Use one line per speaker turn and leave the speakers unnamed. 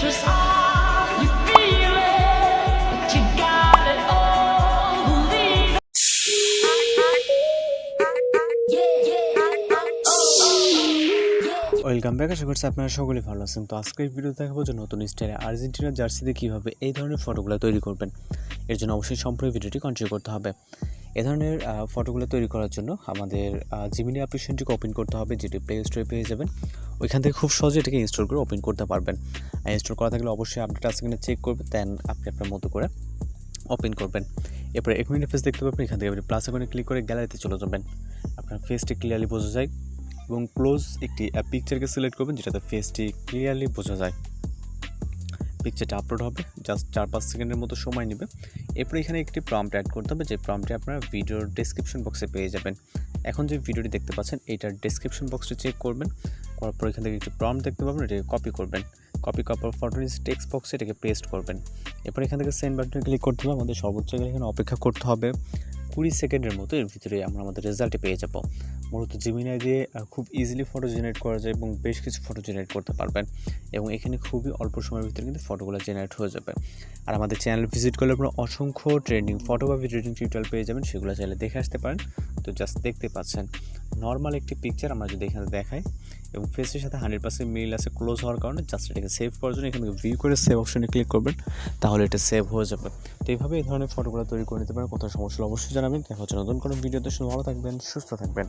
precious are you feeling? But you got it all. Believe it.
Welcome back. আশা করছি আপনারা সকলেই ভালো আছেন। তো আজকের ভিডিও দেখাবো যে নতুন স্টাইলে আর্জেন্টিনার জার্সিতে কীভাবে এই ধরনের ফটোগুলো তৈরি করবেন। এর জন্য অবশ্যই সম্পূর্ণ ভিডিওটি কন্টিনিউ করতে হবে। এ ধরনের ফটোগুলো তৈরি করার জন্য আমাদের জিমিনি অ্যাপ্লিকেশনটিকে ওপেন করতে হবে, যেটি প্লে স্টোরে পেয়ে যাবেন। ওইখান থেকে খুব সহজে এটাকে ইনস্টল করে ওপেন করতে পারবেন। ইনস্টল করা থাকলে অবশ্যই আপডেট আছে কিনা চেক করবেন, দেন আপনি আপনার মতো করে ওপেন করবেন। এরপরে এক মিনিট ফেস দেখতে পাবেন, এখান থেকে আপনি প্লাস আইকনে ক্লিক করে গ্যালারিতে চলে যাবেন। আপনার ফেসটি ক্লিয়ারলি বোঝা যায় এবং ক্লোজ একটি পিকচারকে সিলেক্ট করবেন যেটাতে ফেসটি ক্লিয়ারলি বোঝা যায়। পিকচারটা আপলোড হবে, জাস্ট 4-5 সেকেন্ডের মতো সময় নেবে। এরপরে এখানে একটি প্রম্পট অ্যাড করতে হবে, যে প্রম্পটে আপনারা ভিডিওর ডেসক্রিপশন বক্সে পেয়ে যাবেন। এখন যে ভিডিওটি দেখতে পাচ্ছেন এইটার ডেসক্রিপশন বক্সটা চেক করবেন, করার পর এখান থেকে একটি প্রম্পট দেখতে পাবেন, এটাকে কপি করবেন। কপি করার পর ফটো টেক্সট বক্সে এটাকে পেস্ট করবেন। এরপর এখান থেকে সেন্ড বাটনে ক্লিক করতে হবে। আমাদের সর্বোচ্চ এখানে অপেক্ষা করতে হবে 20 সেকেন্ডের মতো। এর ভিতরে আমরা আমাদের রেজাল্টে পেয়ে যাব। মূলত জিমিনাই দিয়ে খুব ইজিলি ফটো জেনারেট করা যায় এবং বেশ কিছু ফটো জেনারেট করতে পারবেন, এবং এখানে খুবই অল্প সময়ের ভিতরে কিন্তু ফটোগুলো জেনারেট হয়ে যাবে। আর আমাদের চ্যানেল ভিজিট করলে আপনারা অসংখ্য ট্রেন্ডিং ফটো বা ভিডিও টিউটোরিয়াল পেয়ে যাবেন, সেগুলো চাইলে দেখে আসতে পারেন। তো জাস্ট দেখতে পাচ্ছেন নর্মাল একটি পিকচার আমরা যদি এখানে দেখাই এবং ফেসের সাথে 100% মিল আছে ক্লোজ হওয়ার কারণে, জাস্ট এটাকে সেভ করার জন্য এখান থেকে ভিউ করে সেভ অপশনে ক্লিক করবেন, তাহলে এটা সেভ হয়ে যাবে। তো এইভাবে এই ধরনের ফটোগুলো তৈরি করে নিতে পারেন। কোথাও সমস্যা অবশ্যই জানাবেন। দেখা হচ্ছে নতুন কোনো ভিডিওতে। ভালো থাকবেন, সুস্থ থাকবেন।